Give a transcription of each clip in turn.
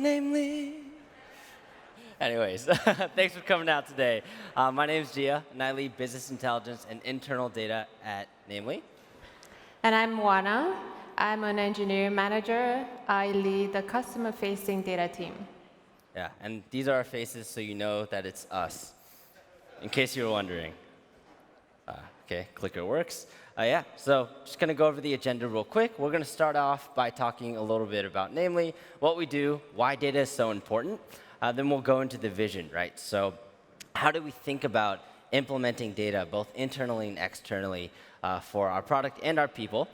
namely. Anyways, thanks for coming out today. My name is Gia, and I lead business intelligence and internal data at Namely. And I'm Juana. I'm an engineering manager. I lead the customer-facing data team. Yeah, and these are our faces, so you know that it's us, in case you were wondering. Okay, clicker works. Yeah, so just going to go over the agenda real quick. We're going to start off by talking a little bit about Namely, what we do, why data is so important. Then we'll go into the vision, right? So how do we think about implementing data, both internally and externally, for our product and our people?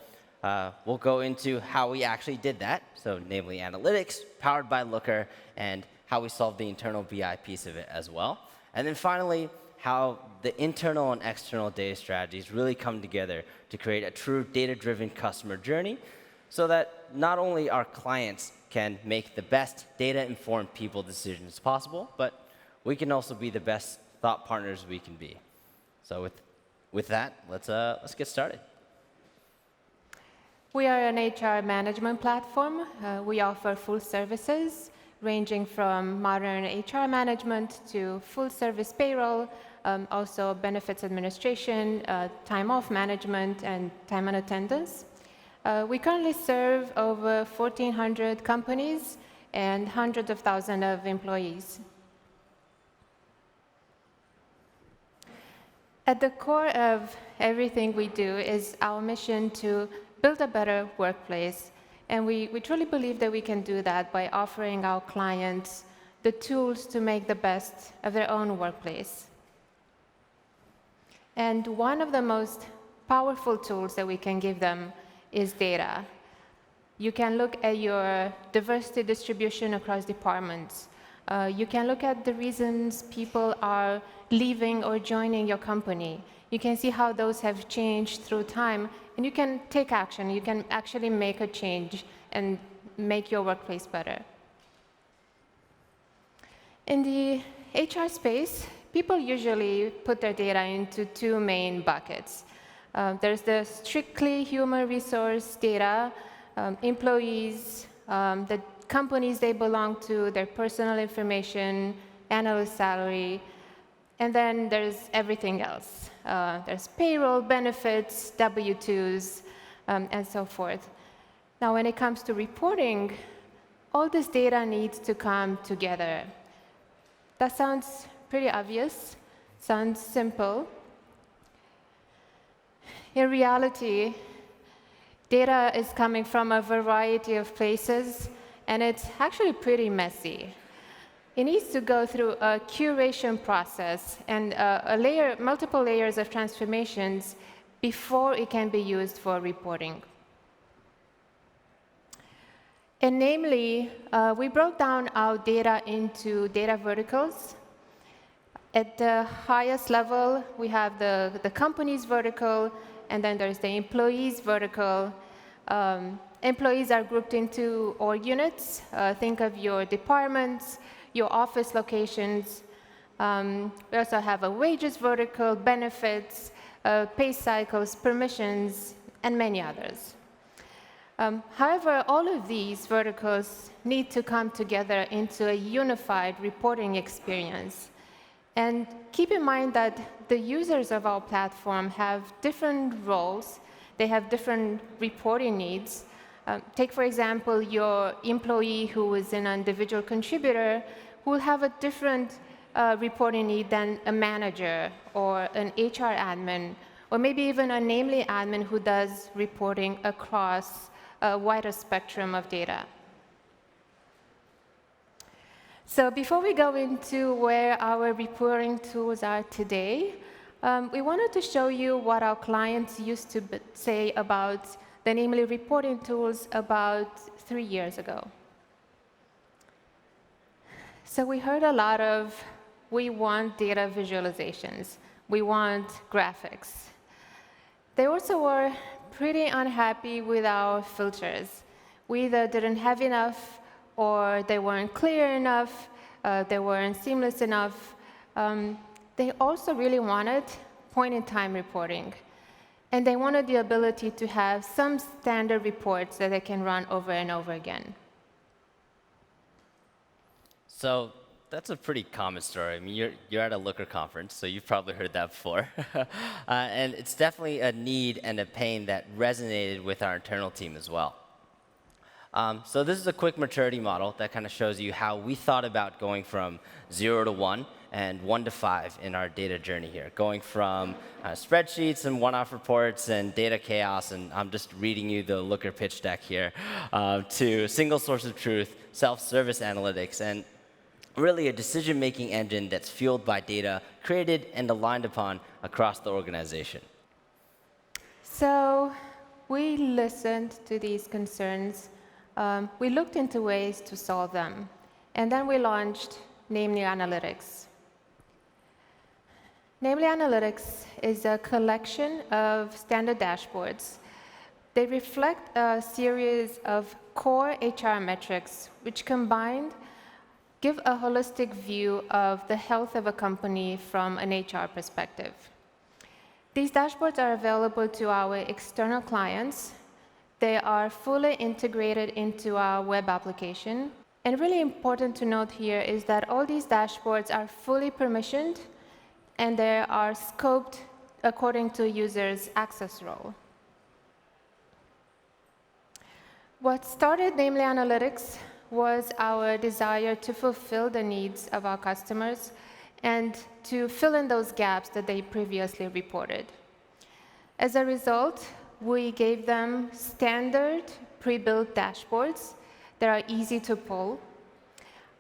We'll go into how we actually did that, so namely analytics, powered by Looker, and how we solved the internal BI piece of it as well. And then finally, how the internal and external data strategies really come together to create a true data-driven customer journey so that not only our clients can make the best data-informed people decisions possible, but we can also be the best thought partners we can be. So with that, let's get started. We are an HR management platform. We offer full services ranging from modern HR management to full-service payroll, also benefits administration, time off management, and time and attendance. We currently serve over 1,400 companies and hundreds of thousands of employees. At the core of everything we do is our mission to build a better workplace. And we truly believe that we can do that by offering our clients the tools to make the best of their own workplace. And one of the most powerful tools that we can give them is data. You can look at your diversity distribution across departments. You can look at the reasons people are leaving or joining your company. You can see how those have changed through time, and you can take action. You can actually make a change and make your workplace better. In the HR space, people usually put their data into two main buckets. There's the strictly human resource data, employees, the companies they belong to, their personal information, annual salary, and then there's everything else. There's payroll, benefits, W-2s, and so forth. Now, when it comes to reporting, all this data needs to come together. That sounds pretty obvious, sounds simple. In reality, data is coming from a variety of places, and it's actually pretty messy. It needs to go through a curation process and multiple layers of transformations before it can be used for reporting. And namely, we broke down our data into data verticals. At the highest level, we have the company's vertical, and then there's the employees vertical. Employees are grouped into org units. Think of your departments, your office locations. We also have a wages vertical, benefits, pay cycles, permissions, and many others. However, all of these verticals need to come together into a unified reporting experience. And keep in mind that the users of our platform have different roles. They have different reporting needs. Take, for example, your employee who is an individual contributor who will have a different reporting need than a manager or an HR admin, or maybe even a Namely admin who does reporting across a wider spectrum of data. So before we go into where our reporting tools are today, we wanted to show you what our clients used to say about the Namely reporting tools about 3 years ago. So we heard a lot of, we want data visualizations, we want graphics. They also were pretty unhappy with our filters. We either didn't have enough, or they weren't clear enough, they weren't seamless enough. They also really wanted point-in-time reporting. And they wanted the ability to have some standard reports that they can run over and over again. So that's a pretty common story. I mean, you're at a Looker conference, so you've probably heard that before. And it's definitely a need and a pain that resonated with our internal team as well. So this is a quick maturity model that kind of shows you how we thought about going from 0 to 1 and 1 to 5 in our data journey here, going from spreadsheets and one-off reports and data chaos, and I'm just reading you the Looker pitch deck here, to single source of truth, self-service analytics, and really a decision-making engine that's fueled by data created and aligned upon across the organization. So we listened to these concerns. We looked into ways to solve them. And then we launched Namely Analytics. Namely Analytics is a collection of standard dashboards. They reflect a series of core HR metrics, which combined give a holistic view of the health of a company from an HR perspective. These dashboards are available to our external clients. They are fully integrated into our web application. And really important to note here is that all these dashboards are fully permissioned, and they are scoped according to users' access role. What started Namely Analytics was our desire to fulfill the needs of our customers and to fill in those gaps that they previously reported. As a result, we gave them standard pre-built dashboards that are easy to pull.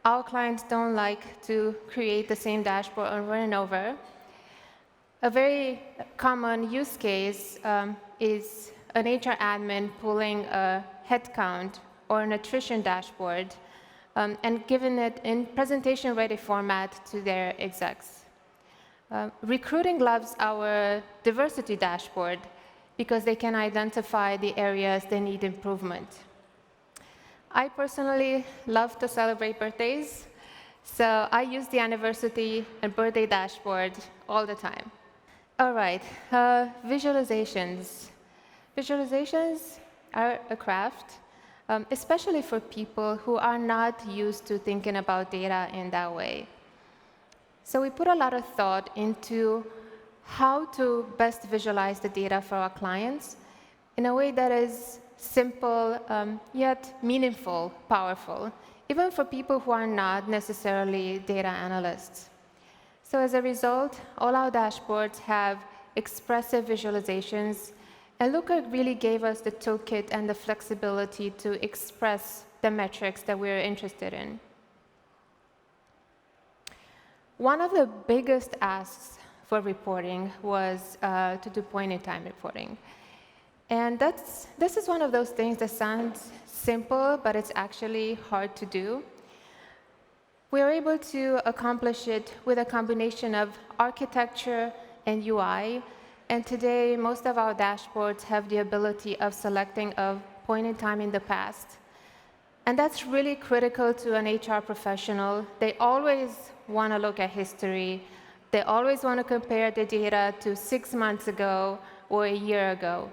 Our clients don't like to create the same dashboard over and over. A very common use case is an HR admin pulling a headcount or an attrition dashboard and giving it in presentation-ready format to their execs. Recruiting loves our diversity dashboard because they can identify the areas they need improvement. I personally love to celebrate birthdays, so I use the anniversary and birthday dashboard all the time. All right, visualizations. Visualizations are a craft, especially for people who are not used to thinking about data in that way. So we put a lot of thought into how to best visualize the data for our clients in a way that is simple, yet meaningful, powerful, even for people who are not necessarily data analysts. So as a result, all our dashboards have expressive visualizations, and Looker really gave us the toolkit and the flexibility to express the metrics that we're interested in. One of the biggest asks for reporting was to do point-in-time reporting. And this is one of those things that sounds simple, but it's actually hard to do. We are able to accomplish it with a combination of architecture and UI. And today, most of our dashboards have the ability of selecting a point in time in the past. And that's really critical to an HR professional. They always want to look at history. They always want to compare the data to 6 months ago or a year ago.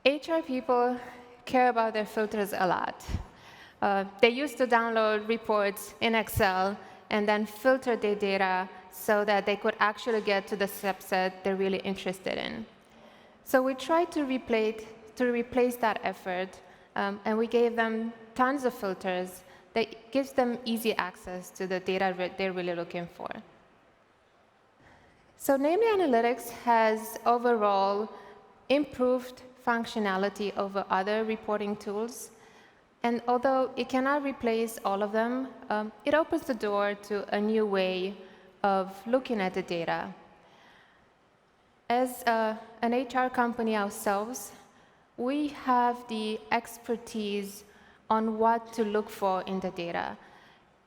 HR people care about their filters a lot. They used to download reports in Excel and then filter their data so that they could actually get to the subset they're really interested in. So we tried to replace that effort, and we gave them tons of filters that gives them easy access to the data they're really looking for. So Namely Analytics has overall improved functionality over other reporting tools. And although it cannot replace all of them, it opens the door to a new way of looking at the data. As an HR company ourselves, we have the expertise on what to look for in the data.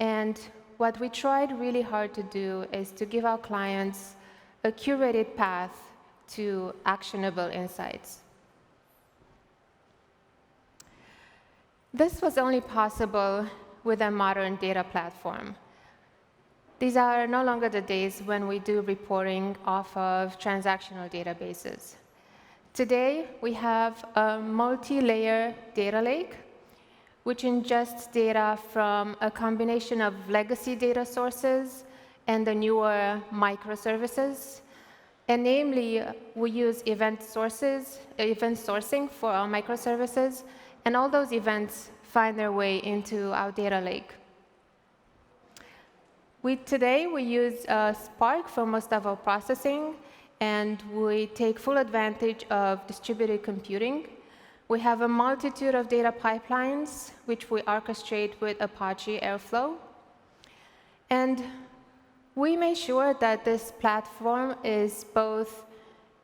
And what we tried really hard to do is to give our clients a curated path to actionable insights. This was only possible with a modern data platform. These are no longer the days when we do reporting off of transactional databases. Today, we have a multi-layer data lake which ingests data from a combination of legacy data sources and the newer microservices. And namely, we use event sourcing for our microservices, and all those events find their way into our data lake. Today, we use Spark for most of our processing, and we take full advantage of distributed computing. We have a multitude of data pipelines, which we orchestrate with Apache Airflow. And we make sure that this platform is both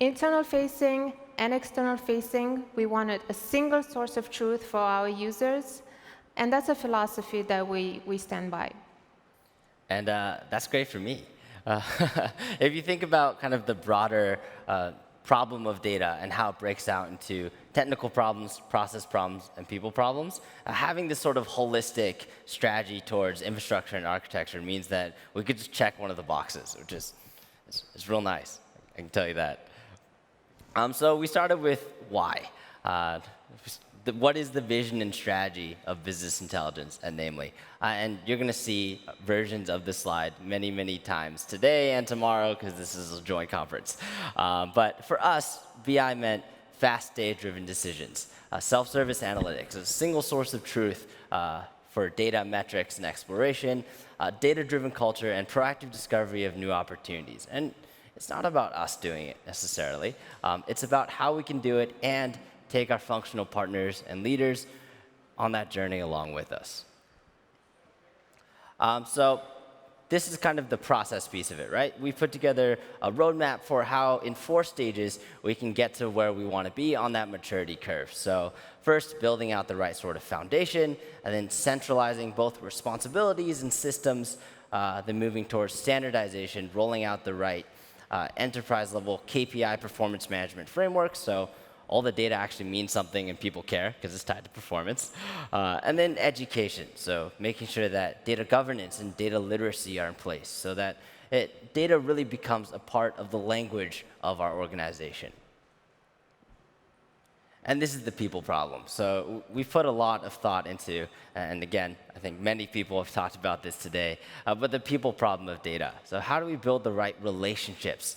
internal-facing and external-facing. We wanted a single source of truth for our users, and that's a philosophy that we stand by. And that's great for me. If you think about kind of the broader problem of data and how it breaks out into technical problems, process problems, and people problems, having this sort of holistic strategy towards infrastructure and architecture means that we could just check one of the boxes, which is it's real nice. I can tell you that. So we started with why. What is the vision and strategy of business intelligence at Namely? And you're going to see versions of this slide many, many times today and tomorrow, because this is a joint conference. But for us, BI meant fast data-driven decisions, self-service analytics, a single source of truth for data metrics and exploration, data-driven culture, and proactive discovery of new opportunities. And it's not about us doing it necessarily. It's about how we can do it and take our functional partners and leaders on that journey along with us. So this is kind of the process piece of it, right? We put together a roadmap for how, in 4 stages, we can get to where we want to be on that maturity curve. So first, building out the right sort of foundation, and then centralizing both responsibilities and systems, then moving towards standardization, rolling out the right enterprise-level KPI performance management framework, so all the data actually means something and people care because it's tied to performance. And then education, so making sure that data governance and data literacy are in place so that data really becomes a part of the language of our organization. And this is the people problem. So we've put a lot of thought into, and again, I think many people have talked about this today, but the people problem of data. So how do we build the right relationships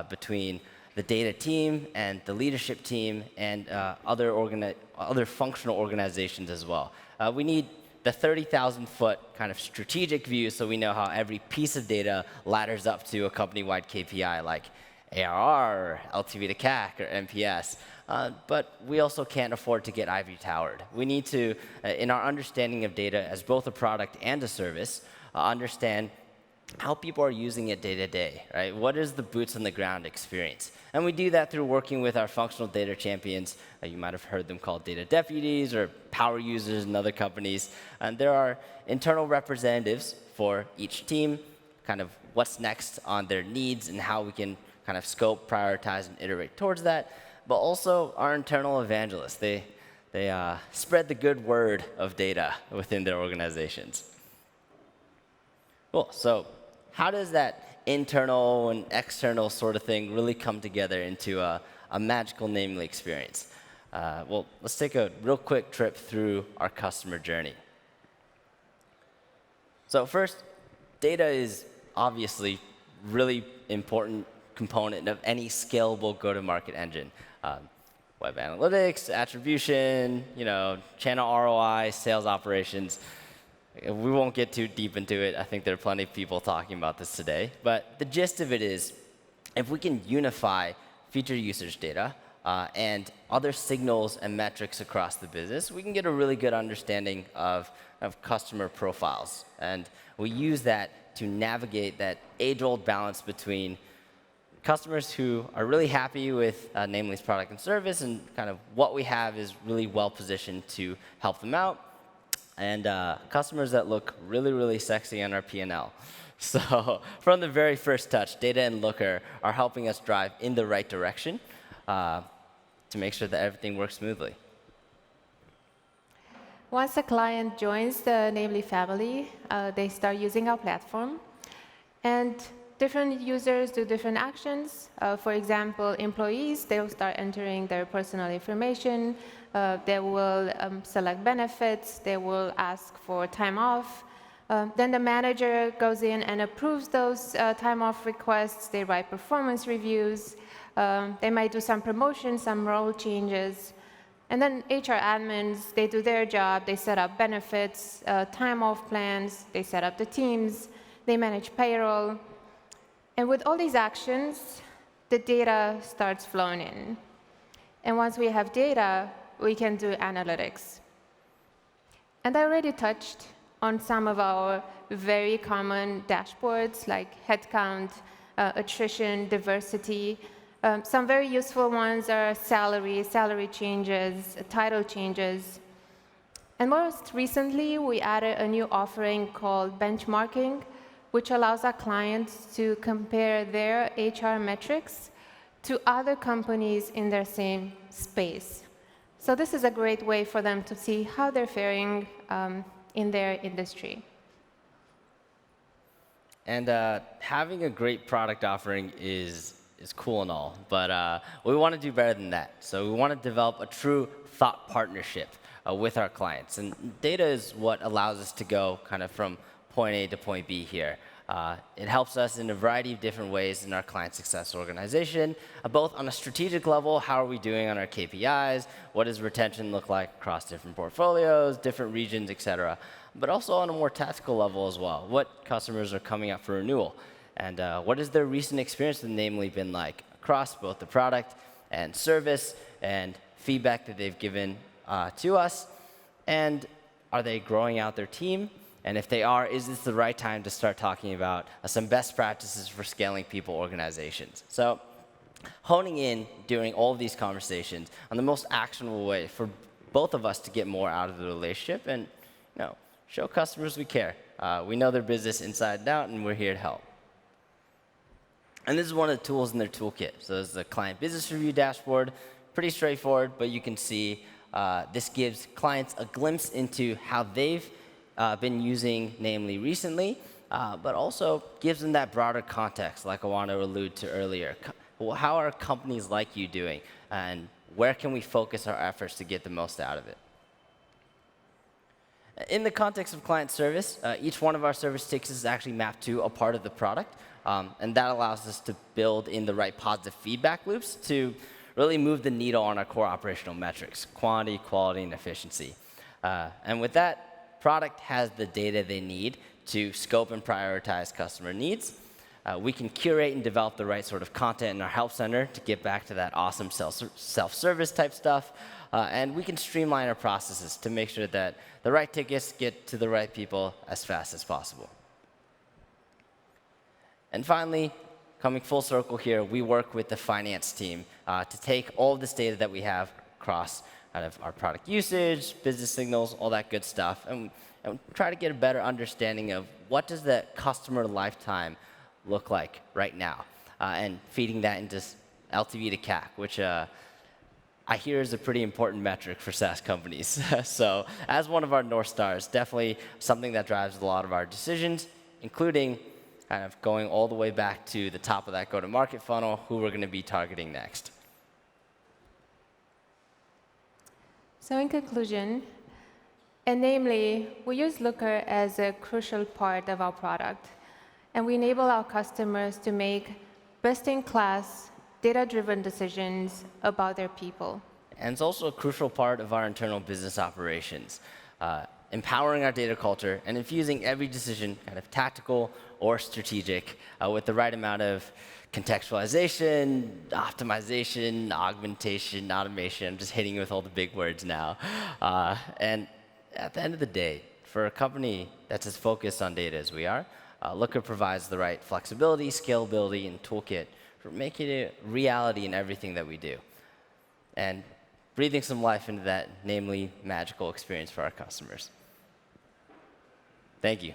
between the data team and the leadership team and other functional organizations as well? We need the 30,000-foot kind of strategic view so we know how every piece of data ladders up to a company-wide KPI like ARR, or LTV to CAC, or NPS. But we also can't afford to get ivory towered. We need to, in our understanding of data as both a product and a service, understand how people are using it day to day, right? What is the boots on the ground experience? And we do that through working with our functional data champions. You might have heard them called data deputies or power users in other companies. And there are internal representatives for each team, kind of what's next on their needs and how we can kind of scope, prioritize, and iterate towards that. But also our internal evangelists. They spread the good word of data within their organizations. Cool. So how does that internal and external sort of thing really come together into a magical Namely experience? Well, let's take a real quick trip through our customer journey. So first, data is obviously really important component of any scalable go-to-market engine. Web analytics, attribution, channel ROI, sales operations. We won't get too deep into it. I think there are plenty of people talking about this today. But the gist of it is, if we can unify feature usage data and other signals and metrics across the business, we can get a really good understanding of customer profiles. And we use that to navigate that age-old balance between customers who are really happy with Namely's product and service, and kind of what we have is really well positioned to help them out, and customers that look really, really sexy on our P&L. So from the very first touch, Data and Looker are helping us drive in the right direction to make sure that everything works smoothly. Once a client joins the Namely family, they start using our platform. And different users do different actions. For example, employees, they'll start entering their personal information. They will select benefits. They will ask for time off. Then the manager goes in and approves those time off requests. They write performance reviews. They might do some promotions, some role changes. And then HR admins, they do their job. They set up benefits, time off plans. They set up the teams. They manage payroll. And with all these actions, the data starts flowing in. And once we have data, we can do analytics. And I already touched on some of our very common dashboards, like headcount, attrition, diversity. Some very useful ones are salary changes, title changes. And most recently, we added a new offering called benchmarking, which allows our clients to compare their HR metrics to other companies in their same space. So this is a great way for them to see how they're faring in their industry. And having a great product offering is cool and all, but we want to do better than that. So we want to develop a true thought partnership with our clients. And data is what allows us to go kind of from point A to point B here. It helps us in a variety of different ways in our client success organization, both on a strategic level, how are we doing on our KPIs, what does retention look like across different portfolios, different regions, et cetera, but also on a more tactical level as well, what customers are coming up for renewal, and what has their recent experience with Namely been like across both the product and service and feedback that they've given to us, and are they growing out their team? And if they are, is this the right time to start talking about some best practices for scaling people organizations? So honing in during all of these conversations on the most actionable way for both of us to get more out of the relationship and show customers we care. We know their business inside and out, and we're here to help. And this is one of the tools in their toolkit. So this is the client business review dashboard. Pretty straightforward, but you can see this gives clients a glimpse into how they've been using Namely recently, but also gives them that broader context, like I want to allude to earlier. How are companies like you doing, and where can we focus our efforts to get the most out of it? In the context of client service, each one of our service tickets is actually mapped to a part of the product, and that allows us to build in the right positive feedback loops to really move the needle on our core operational metrics, quantity, quality, and efficiency. And with that, product has the data they need to scope and prioritize customer needs. We can curate and develop the right sort of content in our help center to get back to that awesome self-service type stuff. And we can streamline our processes to make sure that the right tickets get to the right people as fast as possible. And finally, coming full circle here, we work with the finance team to take all of this data that we have across out of our product usage, business signals, all that good stuff, and try to get a better understanding of what does the customer lifetime look like right now, and feeding that into LTV to CAC, which I hear is a pretty important metric for SaaS companies. So as one of our North Stars, definitely something that drives a lot of our decisions, including kind of going all the way back to the top of that go-to-market funnel, who we're going to be targeting next. So in conclusion, and namely, we use Looker as a crucial part of our product, and we enable our customers to make best-in-class, data-driven decisions about their people. And it's also a crucial part of our internal business operations, empowering our data culture and infusing every decision, kind of tactical or strategic, with the right amount of contextualization, optimization, augmentation, automation. I'm just hitting you with all the big words now. And at the end of the day, for a company that's as focused on data as we are, Looker provides the right flexibility, scalability, and toolkit for making it a reality in everything that we do. And breathing some life into that, namely magical experience for our customers. Thank you.